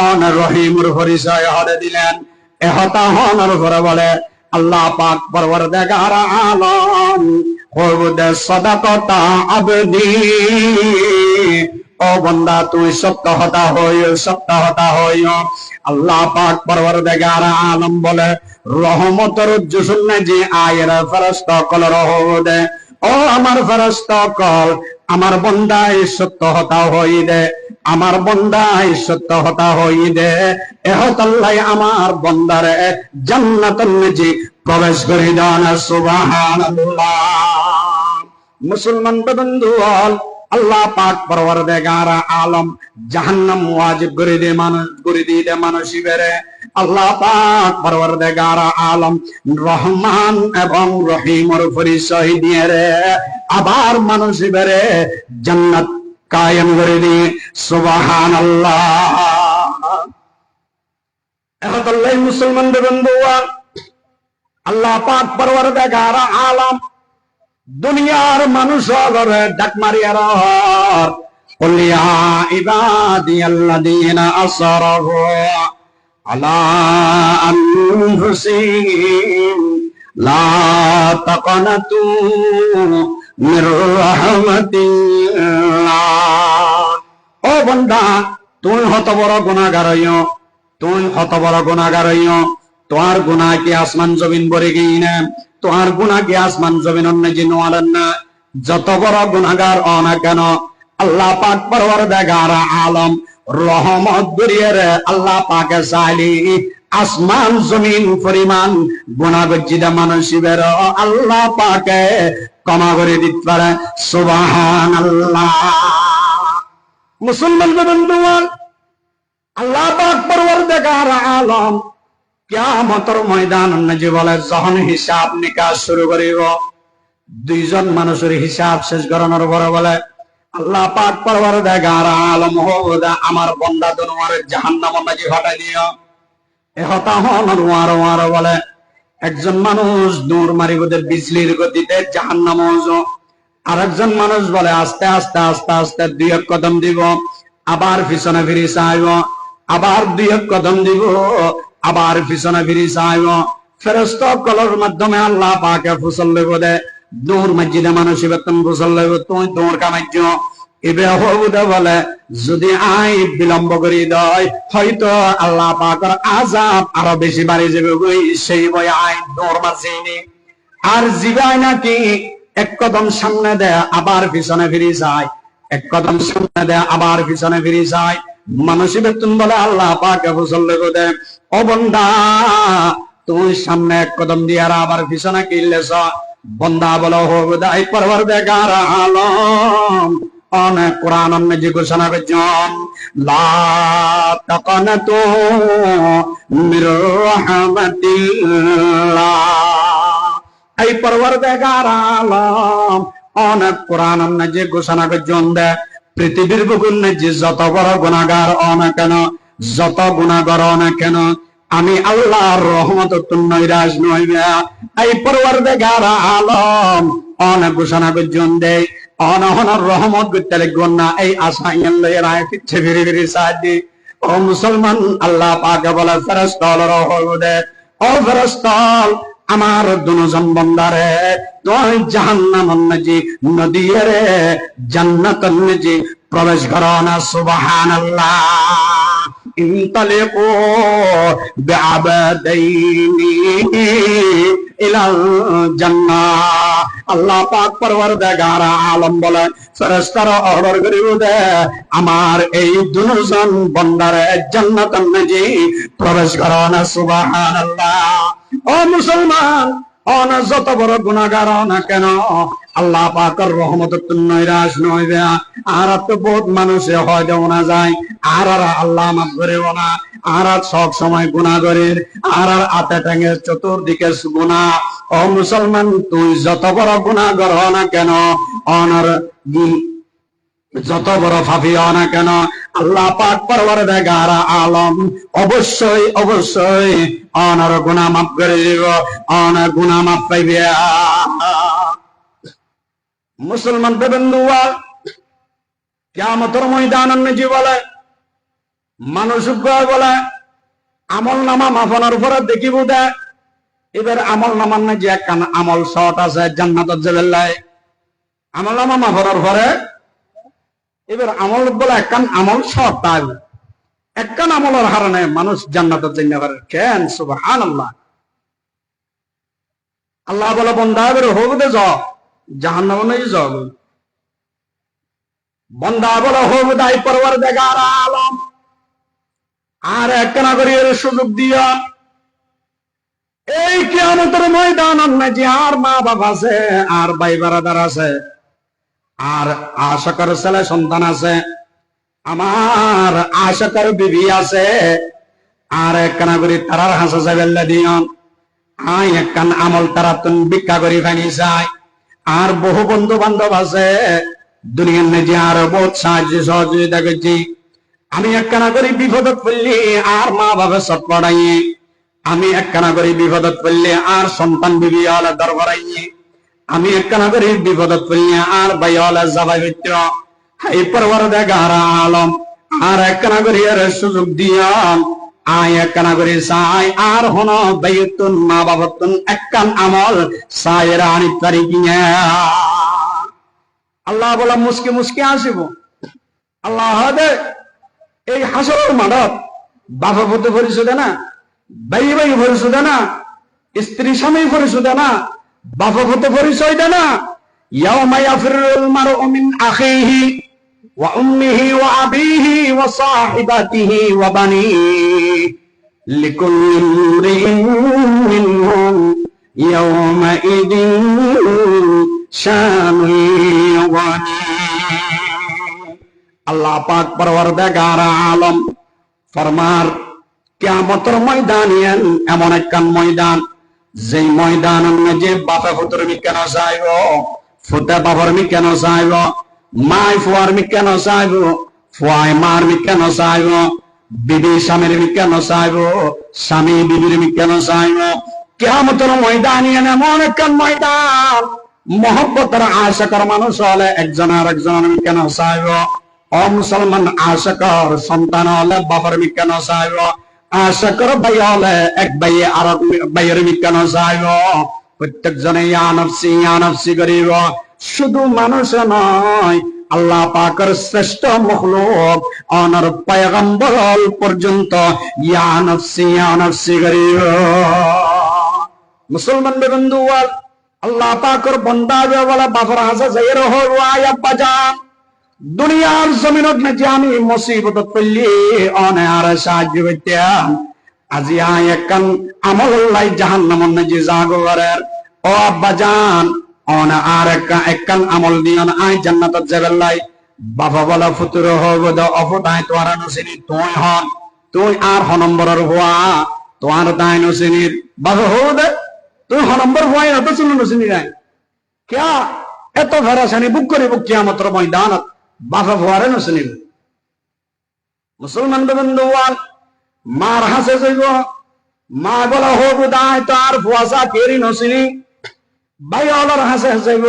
অন রহিমুর পরিচয় হড়ে দিলেন। এহতা হনর ঘরে বলে আল্লাহ পাক পরওয়ারদিগার আলম হবুদে সাদাকতা আবদি। ও বান্দা তুই সত্য হতা হইও। আল্লাহ পাক পরওয়ারদিগার আলম বলে রহমতের জুসুন যে আয়ের ফেরেশতা কল রহমতে ও আমার ফেরেশতাগণ, আমার বান্দায় সত্য হতা হই দে, আমার বান্দায় সত্য হতা হই দে। এহতাল্লাই আমার বান্দারে জান্নাতুন নিজি প্রবেশ করে দান। সুবহানাল্লাহ। মুসলমান বন্ধু আল্লাহ পাক পরওয়ারদিগার আলম জাহান্নাম ওয়াজিব করে দে মানুষ করে দিতে মানুষিবেরে। আল্লাহ পাক পরওয়ারদিগার আলম রহমান এবং রহিমর পরিচয় দিয়ে রে আবার মানুষিবেরে জান্নাত কায়েম করে দি। সুবহানাল্লাহ। এহতাল্লাই মুসলমান বন্ধু আল্লাহ পাক পরওয়ারদিগার আলম দুনিয়ার মানুষ ডাক মারিয়ার قل يا عبادي الذين أسرفوا على أنفسهم لا تقنطوا من رحمة الله। ও বান্দা তুই হত বড় গুনাহগার হইও, তুই হত বড় গুনাহগার হইও। তোমার গুনাহ কি আসমান জমিন ভরে গই না? তোমার গুনাহ কি আসমান জমিন অন্য জিনওয়ালান না? যত বড় গুনাহগার ও না কেন আল্লাহ পাক পরওয়ারদিগার আলম রহমত করিয়ে রে আল্লাহ পাকে চাইলি আসমান জমিন পরিমাণ গুনাহ গজ্জিদা মানুষের আল্লাহ পাকে ক্ষমা করে দিতে পারে। সুবহানাল্লাহ। মুসলমান বন্ধুগণ আল্লাহ পাক পরওয়ারদিগার আলম কিয়ামতের ময়দান যে বলে যখন হিসাব নিকাশ শুরু করিব দুইজন মানুষের হিসাব শেষ করানোর পরে বলে আল্লাহ পাক পরওয়ারদিগার আলম হোদা আমার বান্দা দুনিয়ার জাহান্নাম নাজি হটাই দিও। এহতা হন ওয়ার বলে একজন মানুষ দৌড় মারি ওদের বিজলির গতিতে জাহান্নাম আর একজন মানুষ বলে আস্তে আস্তে আস্তে আস্তে দুই এক কদম দিব আবার পিছনে ফিরে চাইব, আবার দুই এক কদম দিব আবার পিছনে ফিরে চাইব। ফেরেশতাগুলোর মাধ্যমে আল্লাহ পাকে ফুসল দেব দে দৌড় মসজিদে মানুষ বেতন ফুসল দেব তুই দৌড় কামাইছ এবে হবুদে বলে যদি আই বিলম্ব করি দেয় হয়তো আল্লাহ পাকের আযাব আরো বেশি বাড়ি যাবে সেই বই আই দৌড় মারছিনি। আর জিবাই নাকি এক কদম সামনে দেয় আবার পিছনে ফিরে যায়, এক কদম সামনে দেয় আবার পিছনে ফিরে যায়। মানুষ বেতন বলে আল্লাহ পাকে ফুসল দেব দে ও বান্দা তুই সামনে এক কদম দিয়ে আর আবার পিছনে কিনলেছ। বান্দা বলো হোদাই পরওয়ারদিগার আলম অনেক কোরআন যে ঘোষণা করছেন লা তাকানাতু মির রাহমাতিল্লাহ। এই পরওয়ারদিগার আলম অনেক কোরআন যে ঘোষণা করছেন দে পৃথিবীর বুকুন যে যত বড় গুনাহগার অনেক কেন, যত গুনাহগার অনেক কেন, আমি আল্লাহর রহমত নৈরাশ নইবে। এই পরওয়ারদিগার আলম অনেক ঘোষণা করছেন দে অনহনার রহমত করতে লিখবেন না। এই আশা ইয়াল্লাহ রায় পিছে ফিরে ফিরে সাদি ও মুসলমান আল্লাহ পাকে বলে ফেরেশতাল রহমতে ও ফেরেশতাল আমার দুজন বান্দারে তুই জাহান্নাম নজি নদীরে জান্নাত নজি প্রবেশ করো না। সুবহানাল্লাহ। ইনতালিকু বিআবাদাইনি ইলাল জান্নাহ। আল্লাহ পাক পরওয়ারদিগার আলম বলে ফেরেশতারা অর্ডার করিব দে আমার এই দুজন বান্দারে জান্নাতের নজি প্রবেশ করো না। সুবহানাল্লাহ। ও মুসলমান অন যত বড় গুনাহগার না কেন আল্লাহ পাকের রহমত নৈরাশ নইবে। আর তো বহুত মানুষে হয় দেও না যায় আর আল্লাহ মাফ করেও না। আর সব সময় গুনাহ করে আর আতে টাঙে চতুর্দিকে গুনাহ। ও মুসলমান তুই যত বড় গুনাহগার না কেন অনার যত বড় পাপী হ না কেন আল্লাহ পাক পরওয়ারদিগার আলম অবশ্যই অবশ্যই অনার গুনাহ মাফ করে দিব, অনার গুনাহ মাফ পাইবে। মুসলমান বেবন্দুয়া কিয়ামতের ময়দান নজি বলে মানুষ বলে আমল নামা মাফানোর পরে দেখিব দে এবার আমল নামার না যে একখান আমল শর্ট আছে জান্নাতত যাবেলাই। আমল নামা মাফানোর পরে এবার আমল বলে একখান আমল শর্ট তাই একখান আমলের হারণে মানুষ জান্নাতত যাইতে পারে কেন? সুবহানাল্লাহ। আল্লাহ বলে বন্দা এবার হোক দে যাও জাহান্নাম নই যাও। বন্দা বলে হোক দাই পরওয়ারদিগার আলম আর একখানা করে সুযোগ দিয়া এই কিয়ামতের ময়দান যে আর মা বাবা আছে আর ভাই বারাদার আছে আর আশাকর ছেলে সন্তান আছে আমার আশাকর বিবি আছে আর একখানা করে তারার হাসা যাবেল্লা দিয়ন আই একখান আমল তারা তুন ভিক্ষা করি ফানি চাই। আর বহু বন্ধু বান্ধব আছে দুনিয়ার নেজে আর বহুত সাহায্য সহযোগিতা করছি। আমি একখানা করে বিপদত পড়লি আর মা বাবা সব পড়াইয়ে, আমি একখানা করে বিপদত পড়লে আর সন্তান বিবি হলে দরবারাইয়ে, আমি একখানা করে বিপদত পড়লে আর ভাই হলে যাবাই হইত। এই পরওয়ারদিগার আলম আর একখানা করে সুযোগ দিয়ান আয় একখানা করে চাই আর হন বাইতুন মা বাবাতুন একখান আমল চাইরা আনি পারি কিনা। আল্লাহ বলা মুসকে মুসকে আসিব। আল্লাহ দে এই হাসরের মাঠত বাবা পুতে পরিচয় দেয় না, ভাই ভাই পরিচয় দেয় না, স্ত্রী স্বামী পরিচয় দেয় না, বাবা পুতে পরিচয় দেয় না। ইয়াউমা ইয়াফিরুল মারউ মিন আখিহি ওয়া উম্মিহি ওয়া আবিহি ওয়া সাহিবাতিহি ওয়া বানিহি লিকুল্লি ইমরিইন মিনহুম ইয়াউমা ইদিন শানুন ইয়াগনি। আল্লাহ পাক পরওয়ারদিগার আলম ফরমার কিয়ামতের ময়দান এমন একখান ময়দান যেই ময়দান যে বাপে পুত্র মি কেন চাইব, ফুতে বাবার মি কেন চাইব, মাই ফুয়ার মি কেন চাইব, ফুয়াই মার মি কেন চাইব, বিবি স্বামীর মি কেন চাইব, স্বামী বিবির মি কেন চাইব। কিয়ামতের ময়দান এমন একখান ময়দান মহব্বতের আশাকর মানুষ হলে একজন আর একজন মি কেন চাইব। ও মুসলমান আশাকর সন্তান হলে বাবার মি কেন চাইব, আশাকর ভাই হলে এক ভাই আর ভাইয়ের মি কেন চাইব। প্রত্যেক জনে ইয়া নফসি করিব। শুধু মানুষ নয় আল্লাহ পাকের শ্রেষ্ঠ মখলুক অনর পয়গম্বর পর্যন্ত ইয়া নফসি করিব। মুসলমান বন্ধু আল্লাহ পাকের বান্দা বলা বাবার হাসা যাইর হল আয়া বাজান দুনিয়ার জমিনত যে আমি মুসিবত পড়লি অনে আর সাহায্য করতাম আজি আয় একখান আমল লাই জাহান্নাম যে জাগরের ও আব্বা জান অনে আর একখান আমল দিয়ন আয় জান্নাতত যাবেলাই। বাবা বলা ফুতুর হব অফতায় তোর নসিনি তুই হন তুই আর হ নম্বরের হওয়া তোমার তাই নসিনির বাবা হো দে তুই হ নম্বর হওয়াই অত ছিল নসিনি নাই क्या এত ভরাসানি বুক করে বুক কিয়ামতের ময়দানত বাবা হওয়ারে নসিনি মুসলমান বন্ধুওয়াল মার হাসে যাইব মা বলা হব দায় তার ফুয়াশা কেরি নসিনি বাইয়ালার হাসে যাইব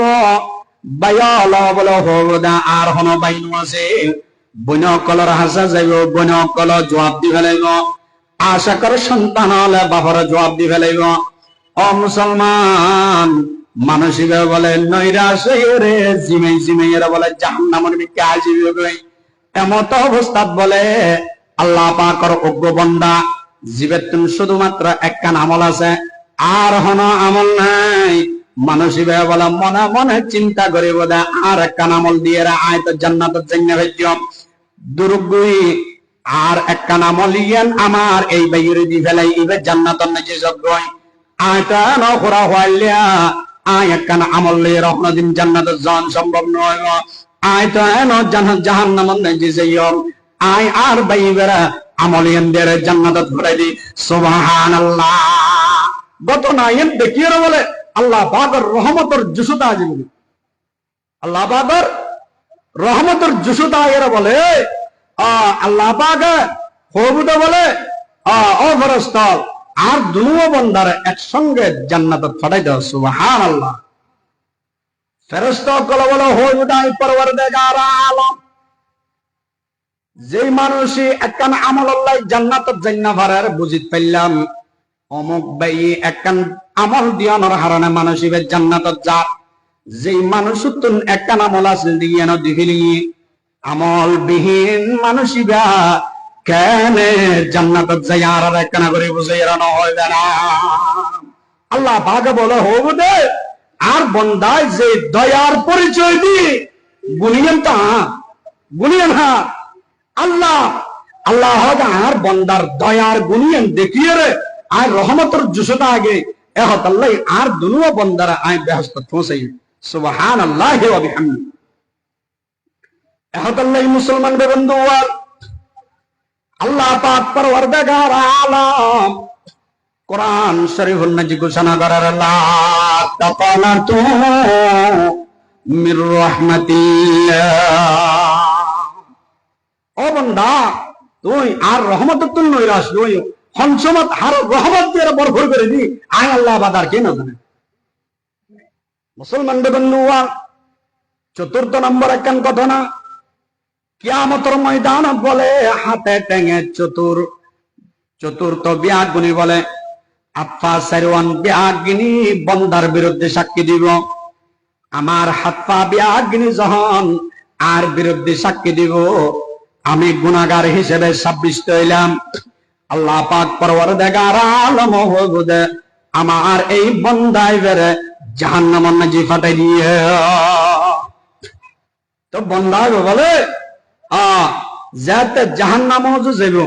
বাইয়ালা বলা হব দা আর হন বাইনু আছে বনকলর হাসা যাইব বনকল জবাব দি ফেলাইব আশা করে সন্তান হলে বাবার জবাব দি ফেলাইব ও মুসলমান মানসিক বলে নৈরাশ রে জিমাই জিমাই এরা বলে জাহান্নামের দিকে আসিবে এমত অবস্থাত বলে আল্লাহ পাকের অজ্ঞ বান্দা জীবের তুমি শুধুমাত্র একখান আমল আছে আর হন আমল নাই মানসিক বলে মনে মনে চিন্তা করিব দে আর একখান আমল দিয়ে আয় তো জান্নাতের জন্য ভেজ্য দুর্গুই আর একখান আমল ইয়ান আমার এই বাইরে দি ফেলাই ইবে জান্নাতের নাকি যোগ্য আয়টা নখরা হইলিয়া আয় একখান আমল লিয়ে রহন দিন জান্নাতের জন সম্ভব নয় আয়টা জাহান্নামের নাকি যাইও আয় আর বাইবেরা আমল ইয়ান দের জান্নাতত ভরাই দি সুবহানাল্লাহ গত না ইয়ান দেখিয়ে বলে আল্লাহ পাকের রহমতের জুসুতা আজিবি আল্লাহ পাকের রহমতের জুসুতা এরা বলে আল্লাহ পাকে হবুদা বলে ও ফেরেশতা আর দুনো বান্দার একসঙ্গে জান্নাতত পাঠাই দাও সুবহানাল্লাহ ফেরেশতা কলে বলে হবুদাই পরওয়ারদিগার আলম যেই মানুষই একখান আমল আল্লাহ জান্নাতত জান্না ভরার বুঝিত পাইলাম অমুক ভাই একখান আমল দিয়ানোর হারানে মানুষিবে জান্নাতত যা যেই মানুষ তুন একখান আমল আছে দিয়ে না দিহিলি আমল বিহীন মানুষিবা কেন জান্নাতত যাই আর একখানা করে বুঝে এরানো হইবে না আল্লাহ পাক বলে হবু দে আর বন্দায় যে দয়ার পরিচয় দি গুনিয়েন তা গুনিয়েন হা আল্লাহ আল্লাহ আর বন্দার দয়ার গুনিয়েন দেখিয়ে রে আর রহমতের জুসুতা আগে এহত আল্লাহ আর দুনুয়া বন্দারা আয় বেহস্ত পৌঁছাই সুবহানাল্লাহি ওয়া বিহামদি এহত আল্লাহ মুসলমান বন্ধু আল্লাহ পাক পরওয়ারদিগার আলম কোরআন শরীফুল নাজি ঘোষণা করার লা তাকানাতু মির রাহমাতিল্লাহ ও বান্দা তুই আর রহমতের তুল নৈরাশ নই হনসমত আর রহমত দিয়ে ভরপুর করে দি আয় আল্লাহ বাদার কে না জানে মুসলমান বন্ধু চতুর্থ নম্বর একখান কথা না কিয়ামতের ময়দান বলে হাতে টেঙে চতুর্থ বিয়াগুনি বলে আফা সারওয়ান বিয়াগিনী বন্দার বিরুদ্ধে সাক্ষী দিব আমার হাত পা বিয়াগিনী যখন আর বিরুদ্ধে সাক্ষী দিব আমি গুনাহগার হিসেবে সাব্যস্ত হইলাম আল্লাহ পাক পরওয়ারদিগার আলম হবুদে আমার এই বন্দায় বেরে জাহান্নামের নাজি ফাটাই দিয়ে তো বন্দায় বলে যাতে জাহান্নামে যাইব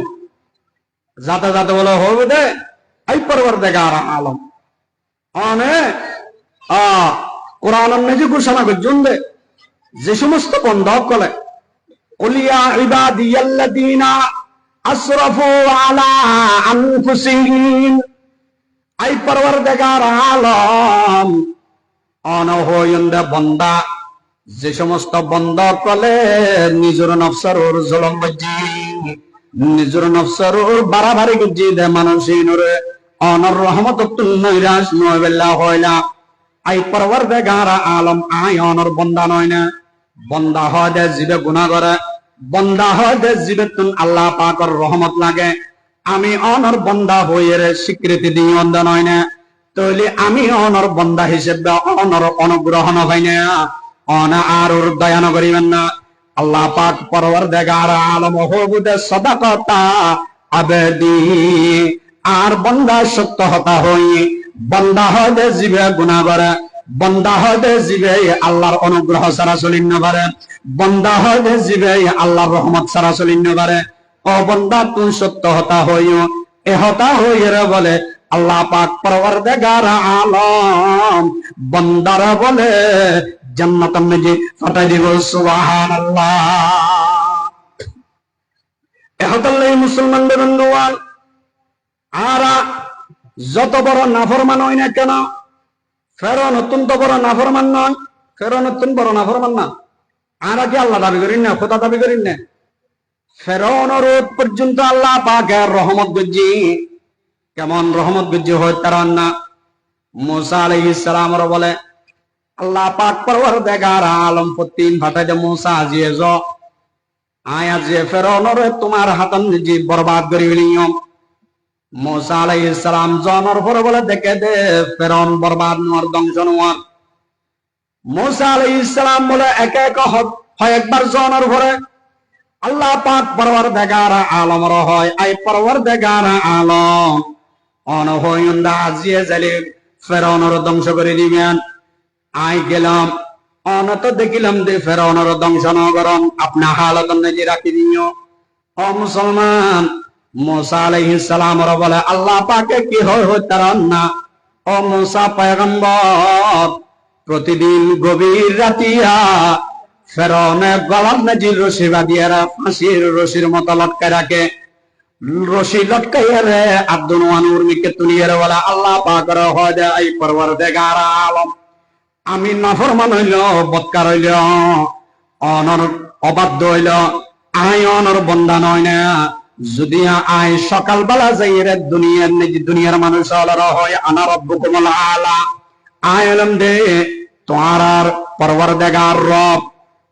যাতে যাতে বলে হবে দে এই পরওয়ারদিগার আলম অনে কোরআনের নাজি ঘোষণা করছেন দে যে সমস্ত বন্ধ কলে কুলিয়া ইবাদিয়াল্লাযীনা আসরাফু আলা আনফুসিহিম এই পরওয়ারদিগার আলম অনহয়ন্দে বন্দা যে সমস্ত বন্ধ কলে নিজের নফসর জলম বাজি নিজের নফসর বাড়াবাড়ি গুজি দে মানুষিনরে অনর রহমতুল নৈরাশ নয় বেল্লা হইলা আই পরওয়ারদিগার আলম আই অনর বন্দা নয় না বন্দা হয় দে জীবে গুনাহ করে বন্দা হয় দে জীবে তুন আল্লাহ পাকের রহমত লাগে আমি অনর বন্দা হইয়ে স্বীকৃতি দিই অন্ধ নয় না তাহলে আমি অনর বন্দা হিসেবে অনর অনুগ্রহ নয় না অনা আর দয়া ন করিবেন না আল্লাহ পাক পরওয়ারদিগার আলম হবুদে সাদাকাতা আবেদি আর বন্দা সত্য হতা হই বন্দা হয় দে জীবে গুনাহ করে বন্দা হয় দে জীবে আল্লাহর অনুগ্রহ ছাড়া চলিন পারে বন্দা হয় দে জীবে আল্লাহর রহমত ছাড়া চলিন পারে ও বন্দা তুই সত্য হতা হইও এ হতা হইরে বলে আল্লাহ পাক পরওয়ারদিগার আলম বন্দার বলে জান্নাতান নাজি ফাটাই দিব সুবহানাল্লাহ। এহতাল্লাহ মুসলমান বন্ধুগণ, আর যত বড় নাফরমান হয় না কেন, ফেরাউন অত্যন্ত বড় নাফরমান নয়, ফেরাউন অত্যন্ত বড় নাফরমান না। আর কি আল্লাহ দাবি করেন না, খোদা দাবি করেন না। ফেরাউনের রোদ পর্যন্ত আল্লাহ পাকের রহমত গজ্জি, কেমন রহমত গজ্জি হয় তার না। মুসা আলাইহিস সালাম বলে আল্লাহ পাক পরওয়ারদিগার আলম প্রতিদিন ফাটাই দে মুসা আজিয়ে য আয়া যে ফেরাউনের তোমার হাতান জি বরবাদ করে ফেলিও। মুসা আলাইহিস সালাম জনের পরে বলে দেখে দে ফেরাউন বরবাদ নর ধ্বংস নর। মুসা আলাইহিস সালাম বলে একে এক হয় একবার জনের পরে আল্লাহ পাক পরওয়ারদিগার আলম হয় আই পরওয়ারদিগার আলম অন হইন্দা আজিয়ে জালে ফেরাউনের ধ্বংস করে দিবেন। আই গেলাম অনত দেখিলাম যে ফেরাউনের ধ্বংস ন করম আপনা হালত নিজে রাখি দিও। ও মুসলমান, মুসা আলাইহিস সালাম বলে আল্লাহ পাকে কি হয় তার না। ও মুসা পয়গম্বর, প্রতিদিন গভীর রাতিয়া ফেরাউনে গলার নাজির রশি বাঁধিয়ারা ফাঁসির রশির মতো লটকায় রাখে। রশি লটকাইয়া রে আব্দুল ওয়ানুর মিকে তুলিয়ে বলে আল্লাহ পাকের হয় দে আই পরওয়ারদিগার আলম আমি নাফরমান হইল, বৎকার হইল, অনর অবাধ্য হইল, আই অনর বন্দা নয় না। যদি আই সকালবেলা যাই রে দুনিয়ার মানুষ হয় আনা রব্বুকুমুল আলা, আই এলাম দে তোমার পরওয়ারদিগার রব।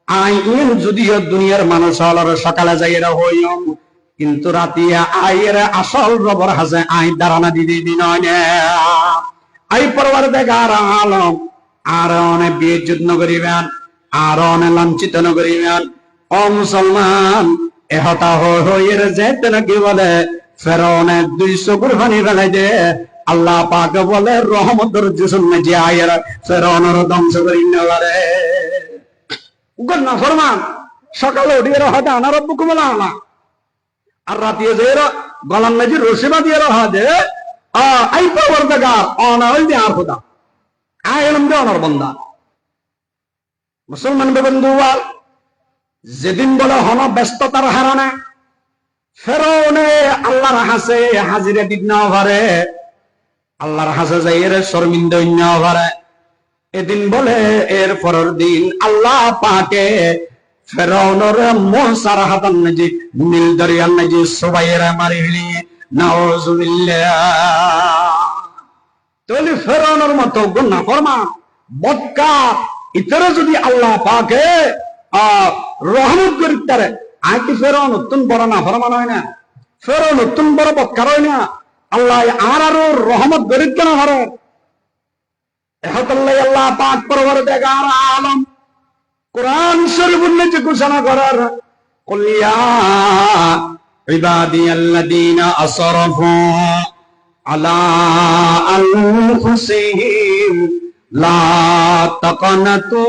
আই ইন যদিও দুনিয়ার মানুষ সকালে যাই রে হইম, কিন্তু রাতিয়া আইয়ের আসল রবর হাসে আই দাঁড়ানা দিদি দিন আই পরওয়ারদিগার আলম আর অনেক বিয়ে যত্ন করিবেন, আর অনেক লাঞ্ছিত করিবেন। ও মুসলমান, এহতা হইয়ের যেতে নাকি বলে ফেরাউনে 200 কুরবানি বেলায় দে আল্লাহ পাক বলে রহমতের জুসুন যে আয়ের ফেরাউনের ধ্বংস করি নেবারে না ফরমান। সকালে উঠিয়ে হয়তো আনা রব্বুকুমুল আলা, আর রাতিয়ে যে গলার নাজি রসিমা দিয়ে রহা দে আই পরওয়ারদিগার অনা হইল আর খোদা আইলাম দে অনার বন্দা। মুসলমান বন্ধু, যেদিন বলে হন ব্যস্ততার হারানে ফেরাউনে আল্লাহর হাসে হাজিরে দিন না পারে, আল্লাহর হাসে যাই এর শর্মিন্দা না পারে। এদিন বলে এর পরের দিন আল্লাহ পাকে ফেরাউনের মুসার হাতান নাজি নীল দরিয়ার নাজি সবাইয়েরা মারি ফেলি নাউজুবিল্লাহ। তাহলে ফেরাউনের মতো গুনাহগার বদকার ইতরে যদি আল্লাহ পাকে রহমত করি তারে আই কি ফেরাউন নতুন বড় না ফরমান হয় না, ফেরাউন নতুন বড় বদকার হয় না। আল্লাহ আর আরো রহমত করি কেন হারে এহতাল্লাহ আল্লাহ পাক পরওয়ারদিগার আলম কোরআন শরীফের নিচে ঘোষণা করার কুল ইয়া ইবাদিয়াল্লাযীনা আসরাফু আলা আনফুসিহিম লা তাকনাতু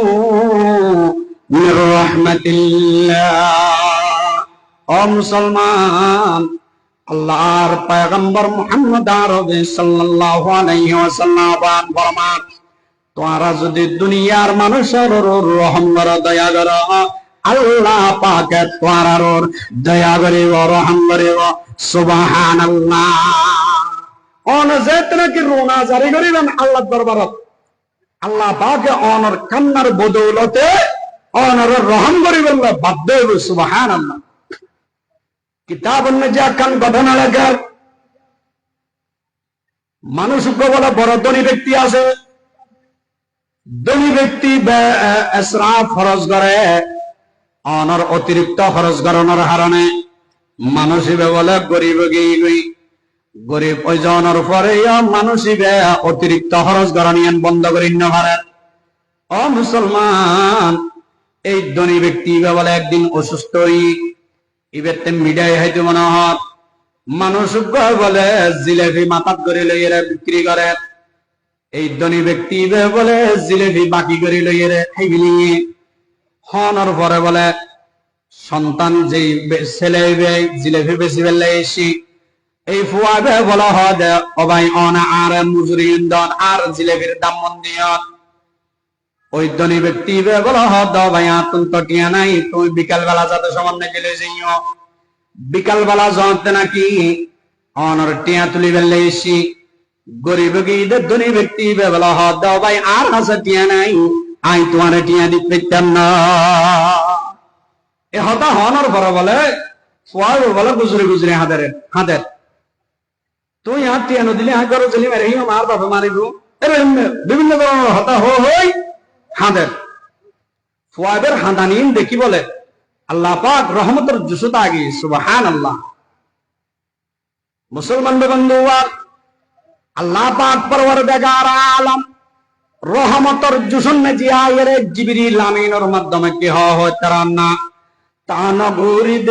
মির রাহমাতিল্লাহ। ও মুসলমান, আল্লাহর পয়গম্বর মুহাম্মদ আরবি সাল্লাল্লাহু আলাইহি ওয়াসাল্লাম ফরমান তোমরা যদি দুনিয়ার মানুষের রহম করো দয়া করো আল্লাহ পাক তোমার দয়া করিব রহম করিব সুবহানাল্লাহ। অনজেত নাকি রোনা জারি করিবেন আল্লাহর দরবারত আল্লাহ পাক অনর কান্নার বদৌলতে অনর রহম করিবেন বাধ্য হইব সুবহানাল্লাহ। কিতাব অনুযায়ী কান ঘটনা লেখার মানুষ বলে বড় ধনী ব্যক্তি আছে, ধনী ব্যক্তি ইসরাফ খরচ করে, অনর অতিরিক্ত খরচ করানোর কারণে মানুষ বলে গরিব গই গরিব ওই জনের পরে মানুষ অতিরিক্ত খরচ করানিয়ান বন্ধ করি না পারেন। ও মুসলমান, এই ধনী ব্যক্তি বলে একদিন অসুস্থ ইবেতে মিডিয়ায় হয়তো মনে হয় মানুষ বলে জিলেপি মাথাত করে লইয়ে বিক্রি করে। এই ধনী ব্যক্তি বলে জিলেপি বাকি করে লইয়ে খাইবিলি হনর পরে বলে সন্তান যেই ছেলে জিলেপি বেশি বেলে এসি এই ফুয়া বলা হয় অবাই অনা আর মজুরি আর জিলেপির দাম মন দিয়ন। ওই ধনী ব্যক্তি বলো হদ ভাইয়া তুমি তো টিয়া নাই, তুমি বিকাল বেলা যাতে সামান্য গেলে যাইও, বিকাল বেলা যাতে নাকি অনর টিয়া তুলি বেলে এসি। গরিব গিদের ধনী ব্যক্তি বলো হদ ভাই আর হাসা টিয়া নাই, আই তোমার টিয়া দিতে পারতাম না। এ হতা হনর বড় বলে বলে গুজরে গুজরে হাদের তুই হাত টিয়া নদিলে হাত করো চলি মেরে মার বাপে মারিব। বিভিন্ন ধরনের হতা হই হাঁদের ফুয়াদের হাঁদানিন দেখি বলে আল্লাহ পাক রহমতের জুসুত আগে সুবহানাল্লাহ। মুসলমান বন্ধু আল্লাহ পাক পরওয়ারদিগার আলম রহমতের জুসুন মে জিয়ায়ে জিবরিল আমিনের মাধ্যমে কি হয় তারান্না তানা গুরিদ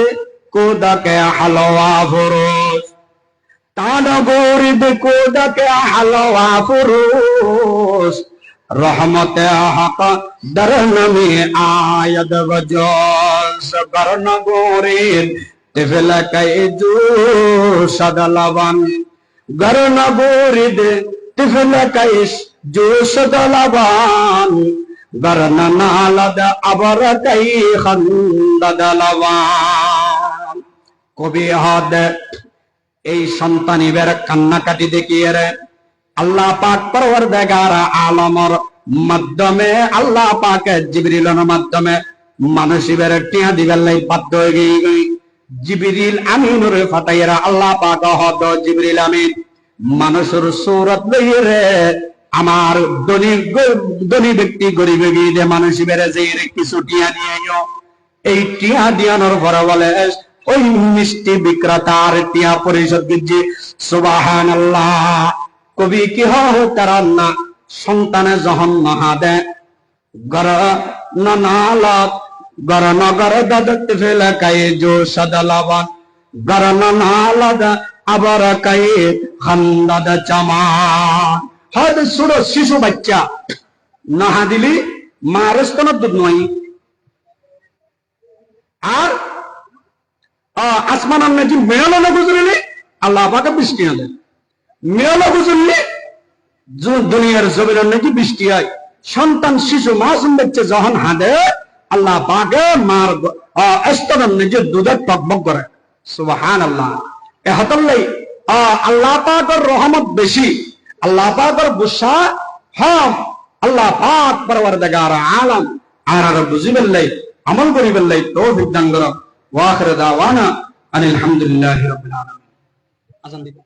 কোদাকে হালওয়া ফুরুস, তানা গুরিদ কোদাকে হালওয়া ফুরুস, রহমতে হক দরনমে আয়াদ বজস, গরনগোরিদ তিফল কাইজু সদলবন, গরনগোরিদ তিফল কাইস জু সদলবন, গরননালদ আবর কাই খন্দদলবন। কবি হদ এই সন্তানিবের কান্নাকাটি দেখিয়ে রে আল্লাহ পাক পরওয়ারদিগার আলমের মাধ্যমে আল্লাহ পাক জিবরিলের মাধ্যমে মানুষের টিয়া দিবেন লাই বাধ্য হয়ে গই। জিবরিল আমিনুরে ফাটাইরা আল্লাহ পাক হদ জিবরিল আমিন মানুষের সূরত লইয়ে রে আমার ধনী ব্যক্তি গরিব গিয়ে মানুষের যে কিছু টিয়া নিয়ে এই টিয়া দিয়ানোর পরে বলে ওই মিষ্টি বিক্রেতার টিয়া পরিশোধ দিচ্ছি সুবহানাল্লাহ। কবি কি হতারান্না সন্তানে যখন মহাদে গর নালাত গর নগর দদত ফেলে কাই জো সদলবন, গর নালাদ আবার কাই খন্দদ চামান। হয়তো ছোট শিশু বাচ্চা নাহা দিলি মার স্তন দুধ নয় আর আসমান নাকি মেয়লা না গুজরিলে আল্লাহ পাকে বৃষ্টি আনে, মেয়লা গুজরলে দুনিয়ার জমিনের নাকি বৃষ্টি হয়। সন্তান শিশু মাসুম বাচ্চা যখন হাঁদে আল্লাহ পাকে মার স্তনের নিজে দুধের টকবক করে সুবহানাল্লাহ। এ হতল্লাই আল্লাহ পাকের রহমত বেশি, আল্লাহ পাকের বুশা হম আল্লাহ পাক পরওয়ারদিগার আলম আর বুঝিবেন লাই আমল করিবেন লাই তৌফিক দান করো। ওয়া আখিরু দাওয়ানা আলহামদুলিল্লাহি রাব্বিল আলামিন।